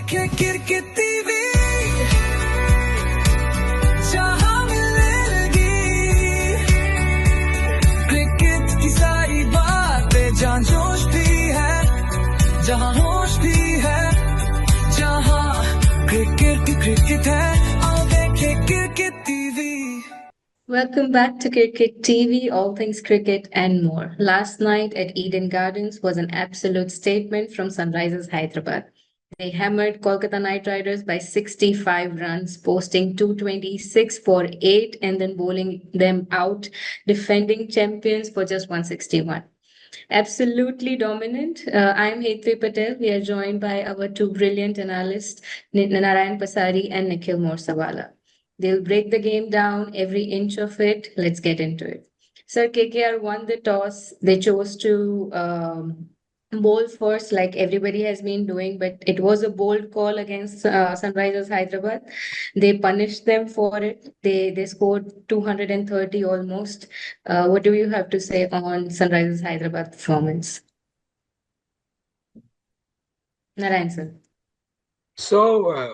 Cricket TV जहां मिलेगी cricket की सारी बातें, जहां जोश भी है, जहां होश भी है, जहां क्रिकेट है, आओ देखें cricket TV. Welcome back to Cricket TV, all things cricket and more. Last night at Eden Gardens was an absolute statement from Sunrisers Hyderabad. They hammered Kolkata Knight Riders by 65 runs, posting 226 for 8 and then bowling them out, defending champions for just 161. Absolutely dominant. I'm Hetvi Patel. We are joined by our two brilliant analysts, Narayan Pasari and Nikhil Morsawala. They'll break the game down, every inch of it. Let's get into it. Sir, KKR won the toss. They chose to bowl first, like everybody has been doing, but it was a bold call against Sunrisers Hyderabad. They punished them for it. They scored 230 almost. What do you have to say on Sunrisers Hyderabad performance? Narayan sir. So,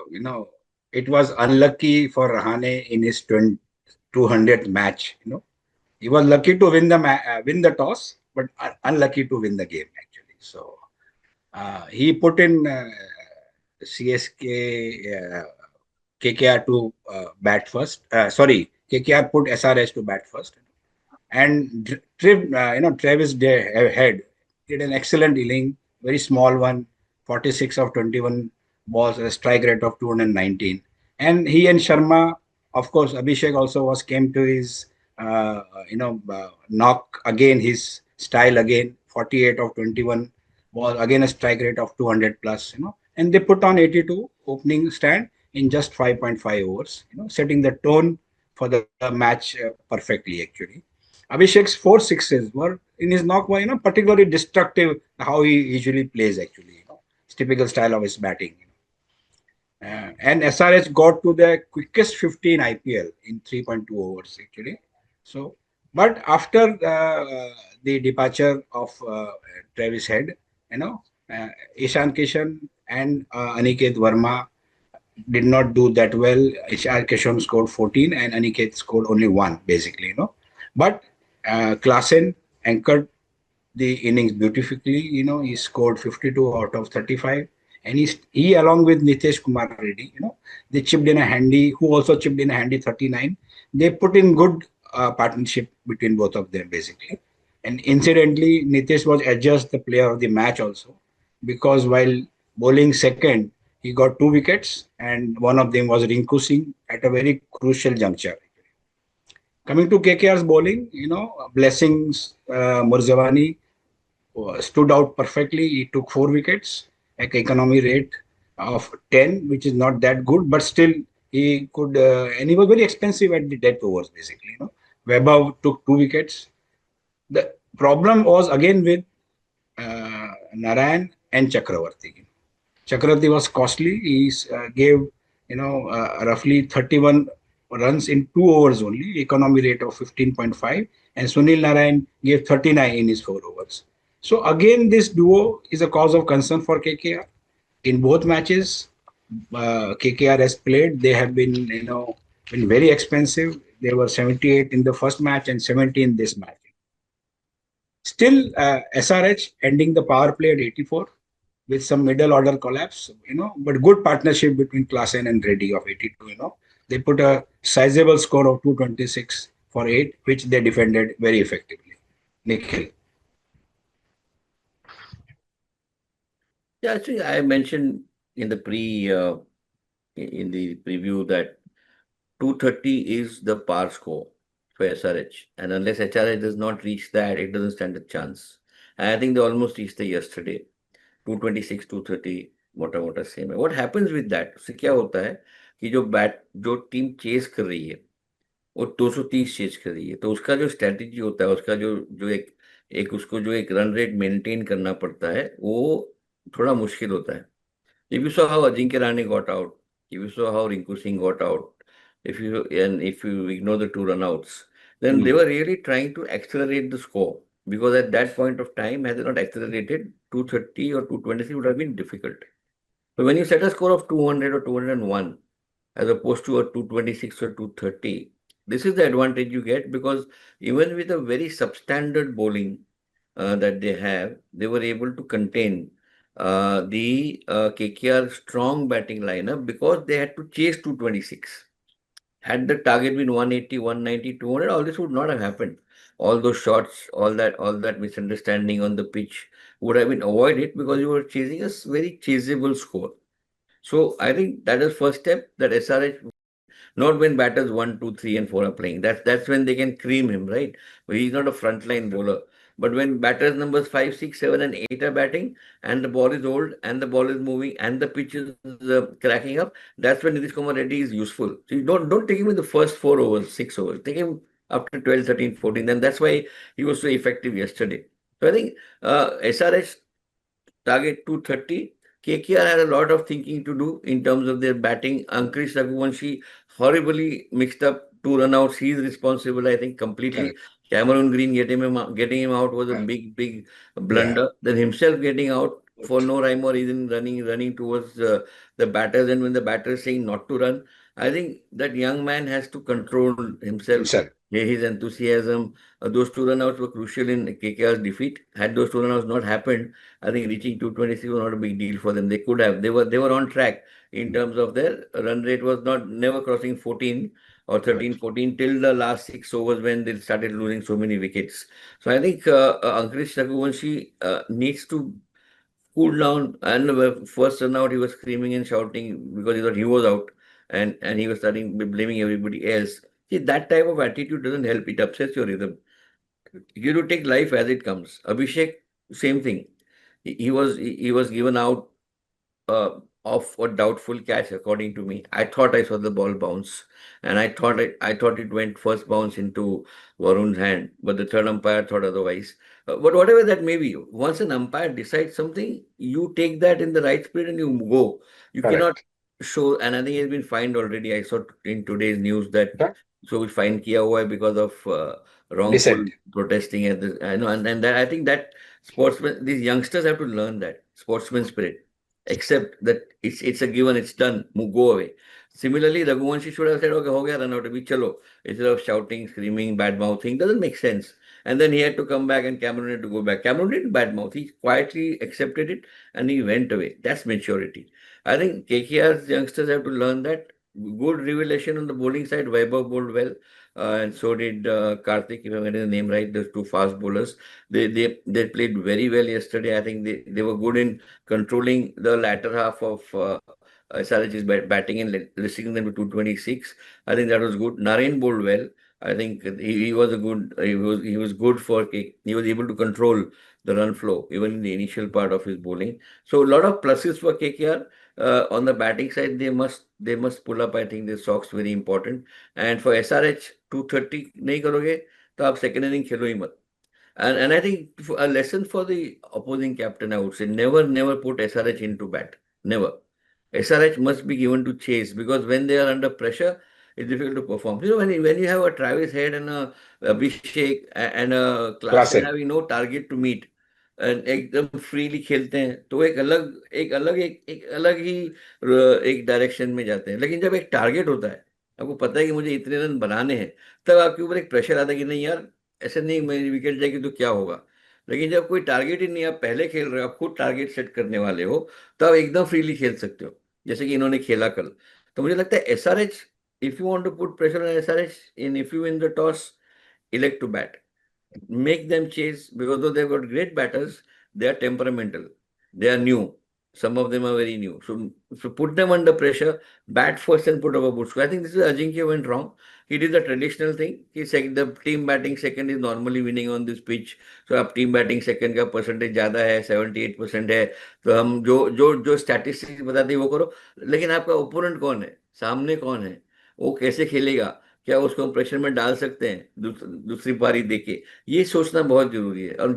it was unlucky for Rahane in his 200th match. He was lucky to win the toss, but unlucky to win the game actually. So, he put in KKR to bat first. KKR put SRH to bat first, and Travis Head did an excellent inning, very small one, 46 of 21 balls, a strike rate of 219. And he and Sharma, of course, Abhishek also came to his knock again, his style again, 48 of 21 balls, again a strike rate of 200 plus, and they put on 82 opening stand in just 5.5 overs, setting the tone for the match perfectly actually. Abhishek's 4 sixes were in his knock were, particularly destructive how he usually plays actually. It's typical style of his batting. And SRH got to the quickest 50 in IPL in 3.2 overs actually. So, but after the departure of Travis Head, Ishan Kishan and Aniket Verma did not do that well. Ishan Kishan scored 14 and Aniket scored only 1 basically, But Klaasen anchored the innings beautifully. He scored 52 out of 35, and he along with Nitesh Kumar Reddy, they chipped in a handy. Who also chipped in a handy 39. They put in good partnership between both of them basically. And incidentally, Nitesh was adjudged the player of the match also, because while bowling second, he got 2 wickets, and one of them was Rinku Singh at a very crucial juncture. Coming to KKR's bowling, Blessings Murzawani stood out perfectly. He took 4 wickets at economy rate of 10, which is not that good, but still he could, and he was very expensive at the death overs basically. Weber took 2 wickets. The problem was again with Narayan and Chakravarti. Chakravarti was costly. He gave, roughly 31 runs in 2 overs only, economy rate of 15.5, and Sunil Narayan gave 39 in his 4 overs. So again, this duo is a cause of concern for KKR. In both matches, KKR has played. They have been, been very expensive. They were 78 in the first match and 70 in this match. Still, SRH ending the power play at 84 with some middle order collapse, but good partnership between Klaasen and Reddy of 82, They put a sizable score of 226 for 8, which they defended very effectively. Nikhil. Yeah, actually, I mentioned in the in the preview that 230 is the par score for SRH, and unless SRH does not reach that, it doesn't stand a chance. And I think they almost reached it yesterday. 226, 230, मोटा same है. What happens with that? उससे क्या होता है कि जो team chess कर रही है वो 230 चेस कर रही है, तो उसका जो स्ट्रेटेजी होता है, उसका जो एक रन रेट मेंटेन करना पड़ता है, वो थोड़ा मुश्किल होता है. If you saw how Ajinkya Rahane got out, if you saw how Rinku Singh got out, if you ignore the 2 runouts, then they were really trying to accelerate the score, because at that point of time, had they not accelerated, 230 or 223 would have been difficult. So when you set a score of 200 or 201, as opposed to a 226 or 230, this is the advantage you get, because even with a very substandard bowling that they have, they were able to contain the KKR strong batting lineup, because they had to chase 226. Had the target been 180, 190, 200, all this would not have happened. All those shots, all that misunderstanding on the pitch would have been avoided, because you were chasing a very chaseable score. So I think that is first step, that SRH, not when batters 1, 2, 3, and 4 are playing. That's when they can cream him, right? But he's not a frontline bowler. But when batters numbers 5, 6, 7, and 8 are batting, and the ball is old, and the ball is moving, and the pitch is cracking up, that's when Nitish Kumar Reddy is useful. So you don't take him in the first 4 overs, 6 overs. Take him after 12, 13, 14. Then that's why he was so effective yesterday. So I think SRH target 230. KKR had a lot of thinking to do in terms of their batting. Ankush Raghuvanshi horribly mixed up 2 run outs. He's responsible, I think, completely. Correct. Cameron Green getting him out was a big blunder. Then himself getting out for no rhyme or reason, running towards the batters. And when the batter is saying not to run, I think that young man has to control himself. Himself. His enthusiasm. Those 2 run outs were crucial in KKR's defeat. Had those 2 run outs not happened, I think reaching 226 was not a big deal for them. They could have. They were on track in terms of their run rate, was not never crossing 14 or 13, Correct. 14 till the last 6 overs when they started losing so many wickets. So I think Ankush Raghuvanshi needs to cool down. And first run out, he was screaming and shouting because he thought he was out, and he was starting blaming everybody else. See, that type of attitude doesn't help. It upsets your rhythm. You have to take life as it comes. Abhishek, same thing. He was given out of a doubtful catch, according to me. I thought I saw the ball bounce, and I thought it went first bounce into Varun's hand, but the third umpire thought otherwise. But whatever that may be, once an umpire decides something, you take that in the right spirit and you go. You cannot Correct. show, and I think he's been fined already. I saw in today's news that Correct. so we fined Kia Huai because of wrongful Dissent. protesting at the. I know, and that, I think that these youngsters have to learn that sportsman spirit. Accept that it's a given, it's done, go away. Similarly, Raghuvanshi should have said, okay, ho gaya, run out, abhi chalo. Instead of shouting, screaming, bad mouthing, doesn't make sense. And then he had to come back, and Cameron had to go back. Cameron didn't bad mouth. He quietly accepted it and he went away. That's maturity. I think KKR's youngsters have to learn that. Good revelation on the bowling side. Vaibhav bowled well, and so did Karthik, if I'm getting the name right. Those two fast bowlers. They played very well yesterday. I think they were good in controlling the latter half of SRH's batting and restricting them to 226. I think that was good. Naren bowled well. I think he was a good. He was good for K. He was able to control the run flow even in the initial part of his bowling. So a lot of pluses for KKR. On the batting side, they must pull up. I think the socks very important. And for SRH 230 नहीं करोगे तो आप second inning खेलो ही मत. And I think a lesson for the opposing captain, I would say, never put SRH into bat. Never. SRH must be given to chase, because when they are under pressure, it's difficult to perform. When you have a Travis Head and a Abhishek and a Klaasen Klassen. having no target to meet, and एकदम freely खेलते हैं, तो एक direction में जाते हैं. लेकिन जब एक टारगेट होता है, आपको पता है कि मुझे इतने रन बनाने हैं, तब आपके ऊपर एक प्रेशर आता है कि नहीं यार, ऐसे नहीं, मेरी विकेट जाएगी तो क्या होगा. लेकिन जब कोई टारगेट ही नहीं, आप पहले खेल रहे हो, आप खुद टारगेट सेट करने वाले हो, तो आप एकदम फ्रीली खेल सकते हो, जैसे कि इन्होंने खेला कल. तो मुझे लगता है SRH, if you want to put pressure on SRH, in if you in the toss, elect to bat, make them chase, because though they've got great batters, they are temperamental. They are new. Some of them are very new. So put them under pressure, bat first and put up a good score. I think this is Ajinkya went wrong. He did the traditional thing. The team batting second is normally winning on this pitch. So अब team batting second का percentage ज़्यादा है, 78% है. तो हम जो statistics बताते हैं वो करो. लेकिन आपका opponent कौन है? सामने कौन है? वो कैसे खेलेगा? क्या उसको हम प्रेशर में डाल सकते हैं दूसरी पारी देके? ये सोचना बहुत जरूरी है. और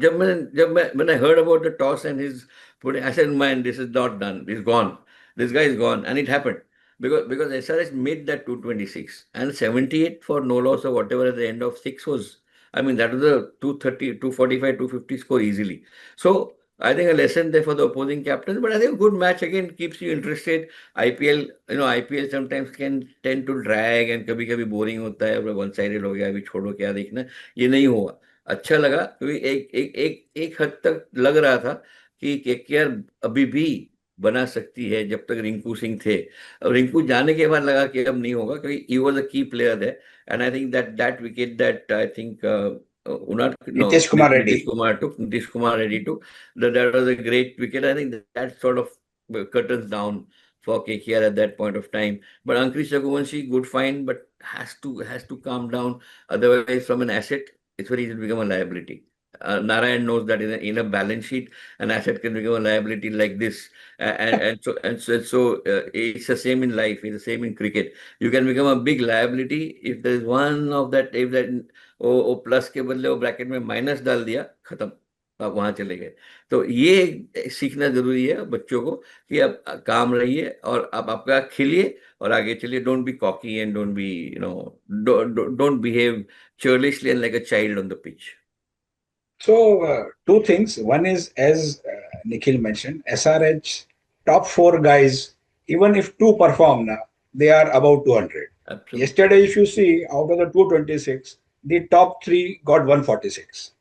when I heard about the toss and his putting, I said, man, this is not done. He's gone. This guy is gone, and it happened because SRH made that 226 and 78 for no loss or whatever at the end of 6 was. I mean, that was a 230, 245, 250 score easily. So I think a lesson there for the opposing captains, but I think a good match again keeps you interested. IPL, IPL sometimes can tend to drag and कभी कभी boring होता है, one sided हो गया, अभी छोड़ो क्या देखना, ये नहीं हुआ. अच्छा लगा क्योंकि एक हद तक लग रहा था कि केकेआर अभी भी बना सकती है जब तक रिंकू सिंह थे. अब रिंकू जाने के बाद लगा कि अब नहीं होगा क्योंकि ही was a key player there, and I think that wicket that I think Unat, no, Nitish Kumar Reddy. Nitish Kumar Reddy took. That was a great wicket. I think that sort of curtains down for KKR at that point of time. But Ankrich Raghuvanshi, good find, but has to calm down. Otherwise, from an asset, it's very easy to become a liability. Narayan knows that in a balance sheet, an asset can become a liability like this, and so it's the same in life. It's the same in cricket. You can become a big liability if there is one of that. If that वो plus के बदले वो bracket में minus डाल दिया, खत्म, आप वहां चले गए. तो ये सीखना जरूरी है बच्चों को कि आप काम रहिए और आप आपका खेलिए और आगे चलिए. Don't be cocky and don't be don't behave churlishly and like a child on the pitch. So, two things. One is, as Nikhil mentioned, SRH top four guys, even if two perform now, they are above 200. Absolutely. Yesterday, if you see, out of the 226, the top three got 146.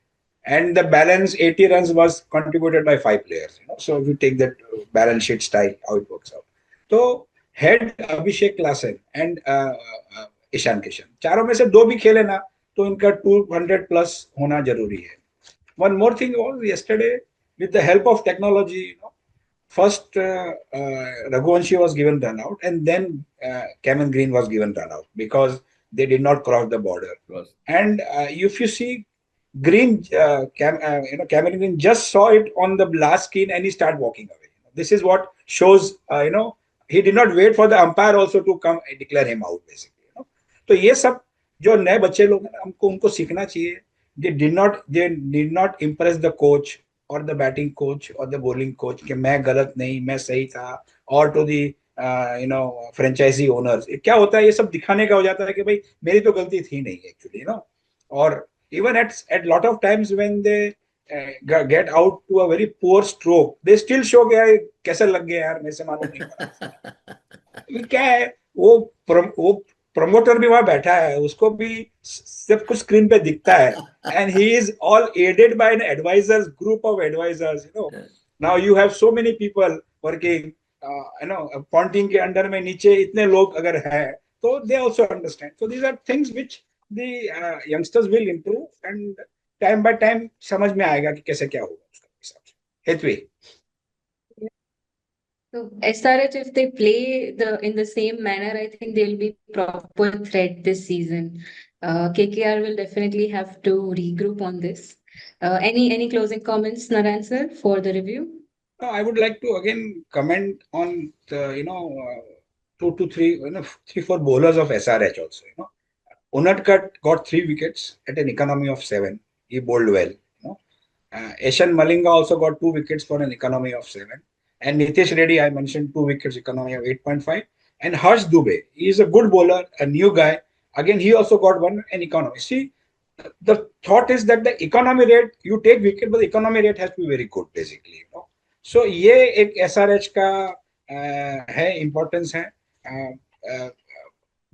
And the balance 80 runs was contributed by five players. So, if you take that balance sheet style, how it works out. So, head Abhishek Klassen and Ishan Kishan, चारों में से दो भी खेले ना तो इनका 200 plus होना जरूरी है. One more thing was yesterday, with the help of technology, first Raghuvanshi was given run out, and then Cameron Green was given run out because they did not cross the border. Yes. And if you see, Green, Cameron Green just saw it on the last screen and he started walking away. This is what shows, he did not wait for the umpire also to come and declare him out, basically. तो ये सब जो नए बच्चे लोग हैं हमको उनको सीखना चाहिए. They did not impress the coach or the batting coach or the bowling coach कि मैं गलत नहीं, मैं सही था, or to the franchisee owners. क्या होता है, ये सब दिखाने का हो जाता है कि भाई मेरी तो गलती थी नहीं actually, or even at lot of times when they get out to a very poor stroke, they still show कि यार कैसे लग गया यार, मेरे से मालूम नहीं पड़ा. क्या है, वो प्रमोटर भी वहां बैठा है, उसको भी सब कुछ स्क्रीन पे दिखता है, and he is all aided by an advisers, group of advisers. Now you have so many people working, Ponting के अंडर में नीचे इतने लोग अगर है तो they also understand. So these are things which the youngsters will improve, and time by time समझ में आएगा कि कैसे क्या होगा उसका हिसाब से. Hetvi, So SRH, if they play in the same manner, I think they'll be proper threat this season. KKR will definitely have to regroup on this. Any closing comments, Narayan sir, for the review? I would like to again comment on the, 2 to 3, 3-4 bowlers of SRH also. Unadkat got 3 wickets at an economy of 7. He bowled well. Eshan Malinga also got 2 wickets for an economy of 7. And Nitish Reddy, I mentioned 2 wickets, economy of 8.5. And Harsh Dubey, he is a good bowler, a new guy. Again, he also got 1 an economy. See, the thought is that the economy rate, you take wicket, but the economy rate has to be very good, basically. So, ये एक SRH का है, importance है.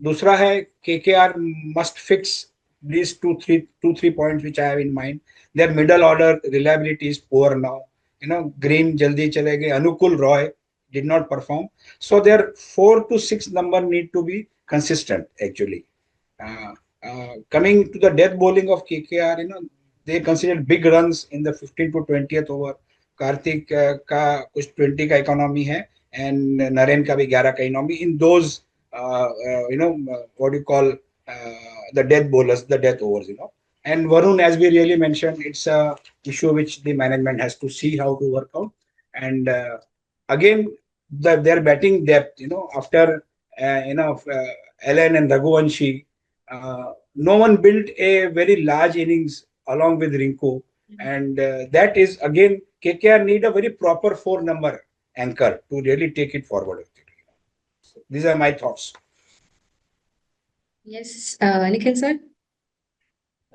दूसरा है, KKR must fix these 2-3 points which I have in mind. Their middle order reliability is poor now. Green jaldi chale gaye, Anukul Roy did not perform. So their 4 to 6 number need to be consistent actually. Coming to the death bowling of KKR, they considered big runs in the 15 to 20th over. Karthik का कुछ 20 का economy है, and Naren का भी 11 का economy. In those, what do you call the death bowlers, the death overs, And Varun, as we really mentioned, it's a issue which the management has to see how to work out. And again, their batting depth, after Ellen and Raghuvanshi, no one built a very large innings along with Rinku. And that is, again, KKR need a very proper 4 number anchor to really take it forward. So these are my thoughts. Yes, Nikhil sir?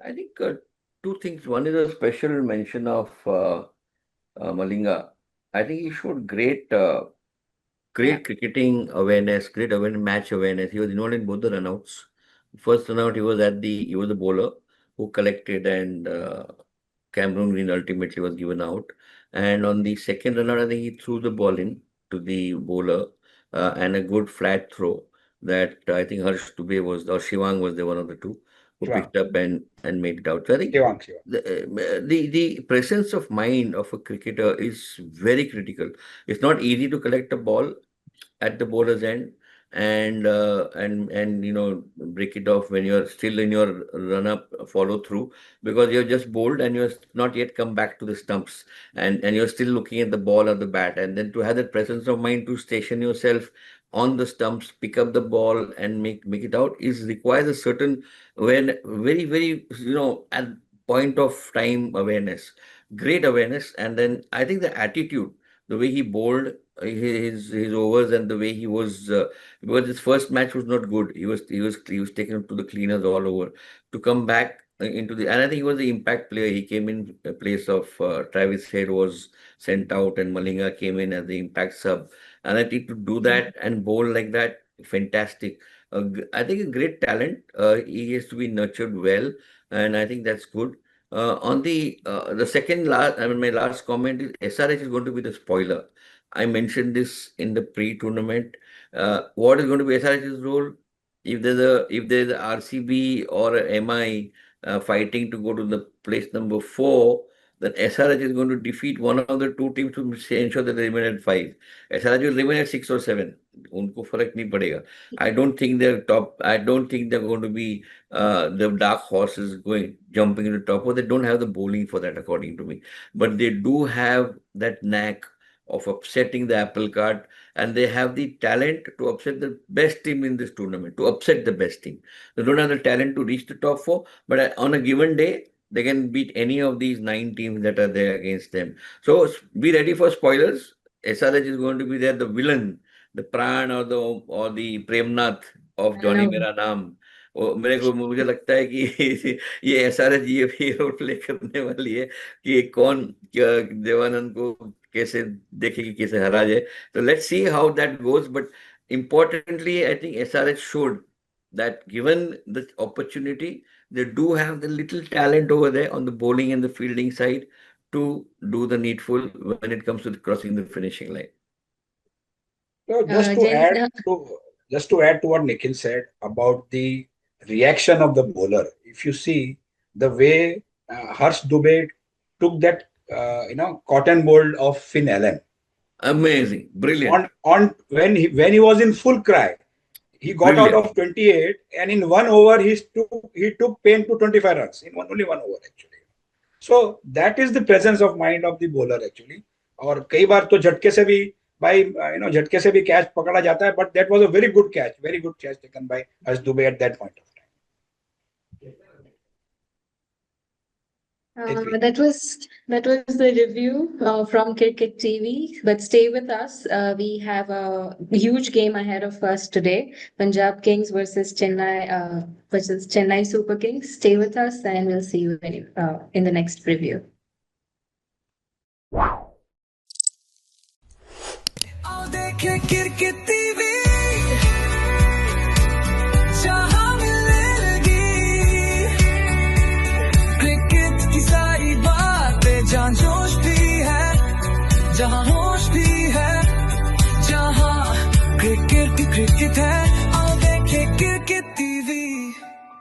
I think 2 things. One is a special mention of Malinga, I think he showed great Yeah. cricketing awareness, great match awareness. He was involved in both the runouts. First runout, he was the bowler who collected, and Cameron Green ultimately was given out. And on the second runout, I think he threw the ball in to the bowler, and a good flat throw that I think Harsh Dubey was, or Shivang was the one of the two who Shivang. picked up and made it out. So I think Shivang. the presence of mind of a cricketer is very critical. It's not easy to collect a ball at the bowler's end and break it off when you're still in your run up follow through, because you're just bowled and you're not yet come back to the stumps, and you're still looking at the ball or the bat, and then to have that presence of mind to station yourself on the stumps, pick up the ball and make it out is requires a certain very at point of time awareness, great awareness. And then I think the attitude, the way he bowled his overs, and the way he was, because his first match was not good. He was taken to the cleaners all over to come back into the, and I think he was the impact player. He came in place of Travis Head was sent out, and Malinga came in as the impact sub. And I think to do that and bowl like that, fantastic. I think a great talent. He has to be nurtured well, and I think that's good. On the second last, I mean, my last comment is SRH is going to be the spoiler. I mentioned this in the pre-tournament. What is going to be SRH's role? If there's a RCB or a MI fighting to go to the place number 4, then SRH is going to defeat one of the two teams to ensure that they remain at 5. SRH will remain at 6 or 7. उनको फर्क नहीं पड़ेगा. I don't think they're top. I don't think they're going to be the dark horses going jumping into the top. Or they don't have the bowling for that, according to me. But they do have that knack of upsetting the apple cart, and they have the talent to upset the best team in this tournament, to upset the best team. They don't have the talent to reach the top 4, but on a given day, they can beat any of these 9 teams that are there against them. So be ready for spoilers. SRH is going to be there, the villain, the Pran or the Premnath of I Johnny know. Mera Naam. मुझे लगता है कि ये SRH ये role play करने वाली है कि कौन देवानंद को कैसे देखेगी, कैसे हरा जाए. So let's see how that goes. But importantly, I think SRH showed that given the opportunity, they do have the little talent over there on the bowling and the fielding side to do the needful when it comes to crossing the finishing line. So just to add to what Nikhil said about the reaction of the bowler, if you see the way Harsh Dubey took that cotton ball of Finn Allen, amazing, brilliant. On when he was in full cry, he got Brilliant. out of 28, and in 1 over he took Payne to 25 runs in only 1 over actually. So that is the presence of mind of the bowler actually. और कई बार तो झटके से भी झटके से भी catch पकड़ा जाता है, but that was a very good catch taken by Harsh Dubey at that point of time. That was the review from Cricket TV. But stay with us. We have a huge game ahead of us today. Punjab Kings versus Chennai Super Kings. Stay with us, and we'll see you in the next preview. जहाँ जोश भी है, जहाँ होश भी है, जहाँ cricket है.